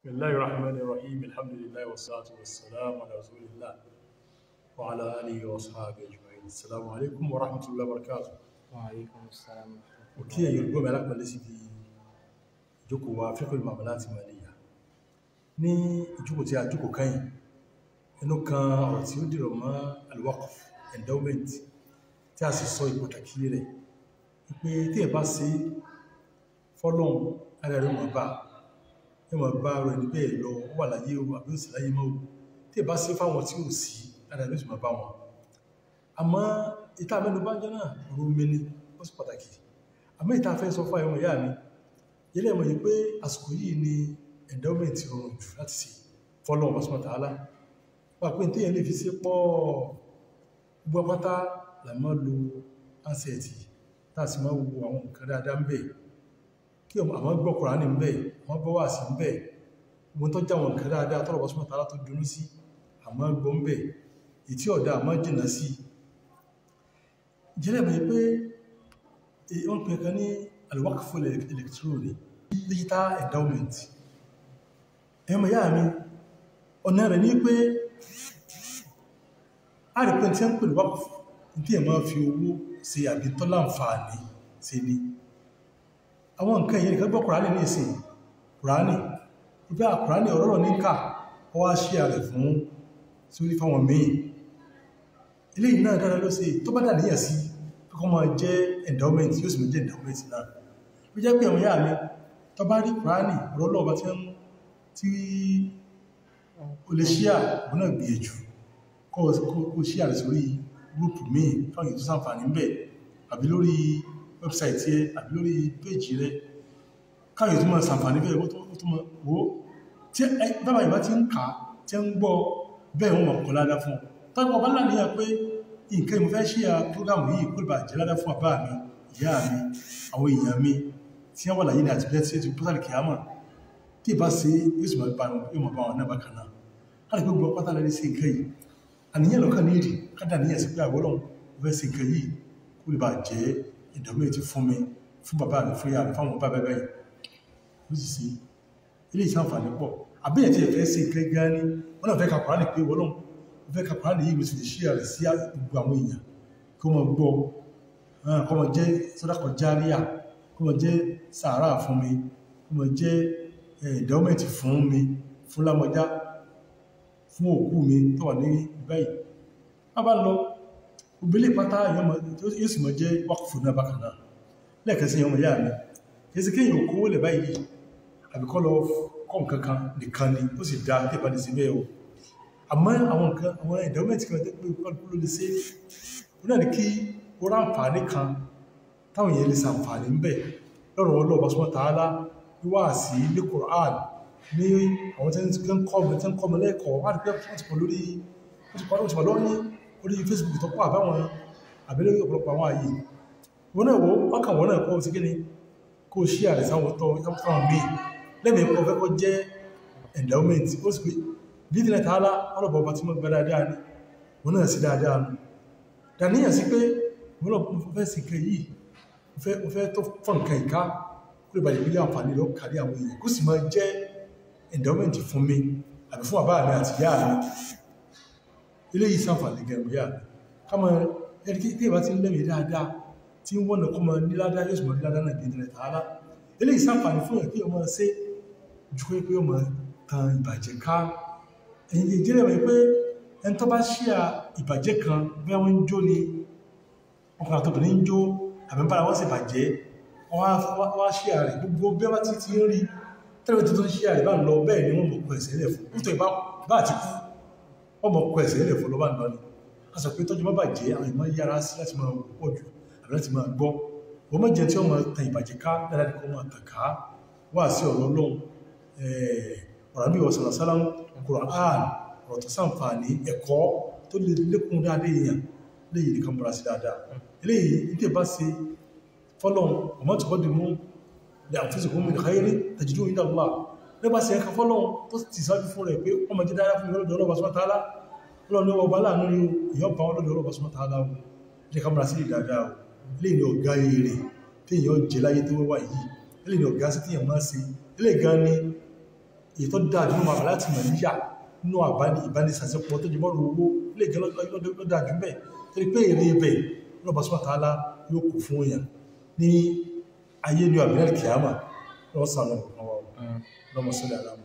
بسم الله الرحمن الرحيم الحمد لله والصلاة والسلام على رسول الله وعلى آله وأصحابه أجمعين. السلام عليكم ورحمة الله وبركاته. وعليكم السلام ورحمة الله. وكي يرجو ملاك ملسي في ìjókòó wa fiqh al-mu'amalat al-maliyya ní ìjókòó tí a jókòó kẹ́yìn inú kan ọ̀rọ̀ tí ó dìrọ̀ mọ́ al-waqf endowment tí a sì sọ ìpàtàkì rẹ̀ wípé tí ẹ bá ṣe fọ́lọ́n alẹ́rẹ́ mọ̀ bá rẹ̀ níbẹ̀ lọ wà láyé o àbí òsì láyé mọ́ o tí ẹ bá ṣe fáwọn tí ò sí alẹ́rẹ́ sì mọ̀ bá wọn àmọ́ ìta mẹ́nu bá jẹ́ náà rú mi ní ó sì pàtàkì àmọ́ ìta fẹ́ sọ fún àwọn ìyá mi yẹ́lẹ̀ mọ̀ yí pé àsìkò yìí ni endowment rọrùn jù láti ṣe fọ́lọ́n subhanahu wa ta'ala wà pé tí yẹn lè fi sí pọ̀ gbogbo pátá là máa lo asẹ̀tì láti máa wo àwọn nǹkan dáadáa ń bẹ̀ kí àwọn gbọ́ Kùránì ń bẹ̀ àwọn gbọ́ wà sí ń bẹ̀ gbogbo tó já àwọn nǹkan dáadáa tọ́lọ̀ subhanahu wa ta'ala tó dunú sí àmọ́ gbọ́ ń bẹ̀ ìtí ọ̀dá àmọ́ jìnà sí yẹ́lẹ̀ mọ̀ yí pé wọ́n pè kan ní al-waqfu electronic digital endowment ẹmọ yáà mi ọ̀nà rẹ̀ ní pé a rí pé tí a ń pè waqfu tí ẹ máa fi owó ṣe àbí tó láǹfààní sí ní àwọn nǹkan ìyẹn nìkan gbọ́ Kùránì ní ìsìn Kùránì wípé Kùránì ọ̀rọ̀ ní ká ọ wá ṣe ààrẹ fún sórí fáwọn míì ilé yìí náà dára ló ṣe tó bá dà níyà sí kọ́ máa jẹ́ endowment yóò sì mọ́ jẹ́ endowment náà ó jẹ́ pé àwọn yáà mi tó bá rí Kùránì ọ̀rọ̀ lọ́ọ̀bá tí o lè ṣíà wọ́n náà gbìyànjú kó ṣíà rẹ̀ sórí gúrùpù míì fáwọn ètò ṣàǹfààní ń bẹ̀ àbí lórí wẹ́bsáìtì ẹ àbí lórí péjì rẹ̀ káwọn ètò máa ṣàǹfààní bẹ́ẹ̀ ó tó mọ̀ wó tí bàbá ìbá ti ń kà tí ń gbọ́ bẹ́ẹ̀ wọ́n mọ̀ kọ́ ládá fún tọ́pọ̀ bá láníyàn pé nǹkan ìmú fẹ́ ṣíà prógámù yìí kó bá jẹ́ ládá fún àbá mi ìyá mi àwọn èèyàn mi tí wọ́n wà láyé ní àti bẹ́ẹ̀ tí ó pọ́sàlì kìámà tí ìbá ṣe yóò sì mọ̀ bá wọn náà bákan náà a lè gbogbo pátá lẹ́rí sí nǹkan yìí àníyàn lọ́kàn ní ìdí kádà níyàn sí pé àwọ́lọ́n fẹ́ sí nǹkan yìí kó lè bá jẹ́ ìdàmú ètí fún mi fún bàbá mi fún yàrá fáwọn bàbá bẹ́ẹ̀ ó sì sí ilé ìsànfàní pọ̀ àbíyàn tí ẹ fẹ́ sí nǹkan gan ni wọ́n náà fẹ́ ka Kùránì pé wọ́lọ́n fẹ́ ka Kùránì yìí mo sì lè ṣí àrẹ̀ sí gbogbo àwọn èèyàn kí wọ́n gbọ́ kọ́ mọ jẹ́ sàdákà járíyà kọ́ mọ jẹ́ sàárà fún mi kọ́ mọ jẹ́ endowment fún mi fún lámọjá fún òkú mi tó wà ní báyìí a bá lọ òbílé pátá yóò sì mọ́ jẹ́ wákùfù náà bákan náà lẹ́ẹ̀kan sí ọmọ yáà mi kìí sí kéèyàn òkú lè báyìí àbíkọ́ lọ kọ́ nǹkan kan nìkan ni ó sì dá tẹ́bà ní sí bẹ́ẹ̀ o àmọ́ àwọn endowment kan tẹ́ pé ló lè ṣe ó náà ní kí ó ráǹfààní kan táwọn èèyàn lè ṣàǹfààní ń bẹ̀ lọ́rọ̀ Ọlọ́run subhanahu wa ta'ala wíwá sí ní Qur'an ní àwọn tí ń kọ́ mọ́ lẹ́kọ̀ọ́ wá rí pé wọ́n ti pọ̀ lórí orí Facebook tó pọ̀ àbáwọn àbẹ́lẹ́ ọ̀pọ̀lọpọ̀ àwọn ààyè wọ́n náà wọ́n náà kọ́ sí gíní kó ṣí àrẹ sáwọn tọ́wọ́n míì lẹ́mìí pọ̀ fẹ́ kọ́ jẹ́ endowment ó sì pé bí ìdílẹ̀ tààlá ọlọ́bọ̀ ọba tí wọ́n gbá dáadáa ní wọ́n náà sí dáadáa nù dàníyàn sí pé wọ́n lọ fẹ́ sí nǹkan yìí wọ́n fẹ́ tó fọ́n nǹkan ìká kó lè bàjẹ́ bí àǹfààní lọ kárí àwọn èèyàn kó sì máa jẹ́ endowment fún mi àbí fún bàbá mi àti ìyá mi ilé yìí ṣàǹfààní gẹ̀rù yá kámọ ẹni tí ìbá ti ń lẹ́mìí dáadáa tí wọ́n nà kọ́ mọ níládá yóò sì mọ̀ níládá náà bí ìdílẹ̀ tààlà ilé yìí ṣàǹfààní fún ẹ̀ kí ọmọ ṣe jù pé ọmọ tan ìbàjẹ́ ká ẹ̀yìn ìjírẹ̀ wọ̀ pé ẹni tó bá ṣíà ìbàjẹ́ kan bí wọ́n ń jó ni ọkùnrin àtọ́bìnrin ń jó àbí bára wọ́n sì bàjẹ́ wọ́n á ṣíà rẹ̀ gbogbo bí wọ́n ti ń rí tẹ́lẹ̀ tó ṣíà rẹ̀ bá ń lọ bẹ́ẹ̀ ni wọ́n mọ̀ kọ ẹ̀sẹ̀ lẹ̀ fún nítorí bá àti kú ọmọ kọ ẹ̀sẹ̀ ilẹ̀ fún lọ́bàá náà ni a sọ pé tọ́jú má bàjẹ́ àwọn ìmọ̀ yára sí láti máa pọ̀ jù àbí láti máa gbọ́ wọ́n mọ́ jẹ́ tí wọ́n máa tan ìbàjẹ́ ká dáadáa ní kó máa tàn ká wá sí ọ̀rọ̀ Ọlọ́run ọ̀rọ̀ bí wọ́n sọ̀rọ̀ sálám Qur'an ọ̀rọ̀ tó sàǹfààní ẹ̀kọ́ tó lè lékún dáadé èèyàn léyìí nìkan múra sí dáadáa eléyìí ní bá ṣe fọ́lọ́n ọmọ tó kọ́dì mú lè àfíìsìkò min khairin tajiduhu inda Allah lẹ́bà sí ẹka fọ́lọ́n tó ti sáájú fún rẹ̀ pé ọmọ jẹ́ dáadáa fún ìrọ̀lọ́dọ̀ Ọlọ́run subhanahu wa ta'ala lọ́nà ọba láàánú ni ìyọ́bà ọlọ́dọ̀ Ọlọ́run subhanahu wa ta'ala jẹ́ ká múra sí dáadáa ilé ni ọ̀gá èrè tí èèyàn jẹ láyé tó wà yìí ilé ni ọ̀gá sí tí èèyàn máa ṣe ilé gan ni èyí tó dáa jù máa láti mọ̀ níyà nínú ìbánisàṣepọ̀ tó jẹmọ́ owó lè gẹ́ lọ́dà jù bẹ́ẹ̀ torí pé èrè ibẹ̀ lọ́bà subhanahu wa ta'ala yóò kù fún èèyàn ní ayé ní àbílẹ̀ kìámà lọ́wọ́ sàánà lọ́mọ sílẹ̀ aláàmù